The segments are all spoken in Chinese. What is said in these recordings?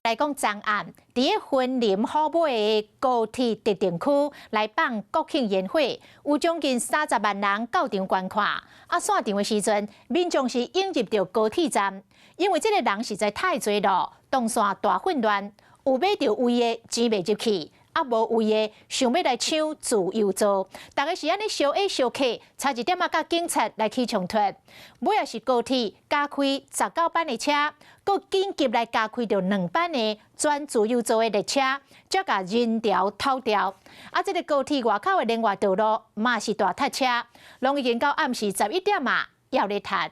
来讲，昨暗伫个云林虎尾的高铁特定区来办国庆宴会，有将近30万人到场观看。散场的时阵，民众是涌入到高铁站，因为这个人实在太多了，动线大混乱，有买到位的钱袂入去。无位的想要来抢自由座，大家是安尼小 A 小 K， 差一点甲警察来起冲突。尾也是高铁加开19班的车，佮紧急来加开着2班的转自由座的列车，才甲人潮透掉。这个高铁外口的另外道路嘛是大塞车，拢已经到暗时11点啊，要咧塞。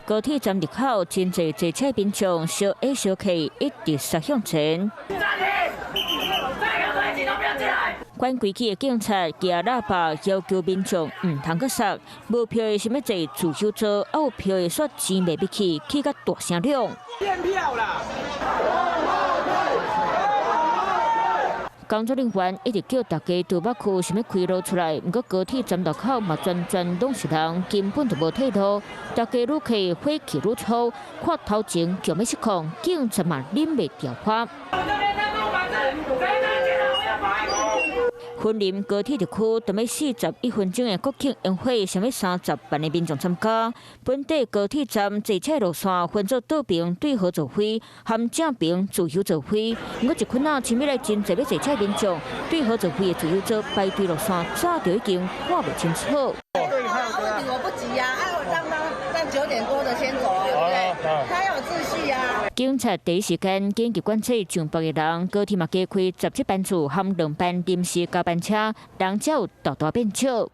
高铁站入口真侪坐车民众小 A 小 K 一直杀向前。管规矩的警察举喇叭要求民众唔通去杀，无票的想要坐自由座，有票的说钱袂入去，起甲大声亮。验票啦！工作人员一直叫大家từ北区想要开路出来，不过高铁站路口嘛全拢是人，根本就无退路。大家愈去火气愈粗，看头前就要失控，警察嘛忍袂住花。云林高铁特区准备41分钟的国庆宴会，想要30万的民众参加。本地高铁站坐车路线分做倒边对号座位，含正边自由座位。不过一群仔前面来真侪要坐车民众，对号座位的自由座排队路线早就已经看不清楚。我不急呀，让9点多的先走啊，对不对？他要有秩序啊。警察第一时间紧急管制上北的人，高铁嘛加开17班次含2班临时加班车，人才有大变少。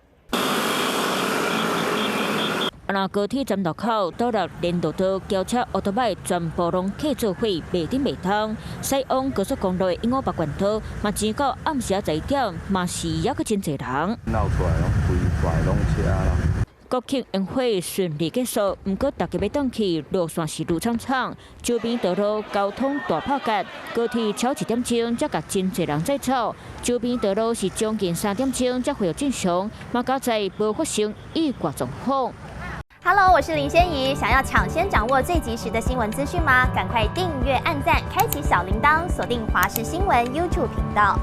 那高铁站路口倒落连路道、轿车、奥多摆全部拢客座火，袂顶袂通。西往高速公路的158管道，嘛前到暗时11点，嘛是还阁真侪人。闹出来拢规块拢车啦。国庆宴会顺利结束，不过大家要回去，路线是愈畅畅，周边道路交通大破格，高铁超1点钟才甲真侪人载走，周边道路是将近3点钟才恢复正常，嘛加在无发生意外状况。Hello， 我是林仙怡，想要抢先掌握最及时的新闻资讯吗？赶快订阅、按赞、开启小铃铛，锁定华视新闻 YouTube 频道。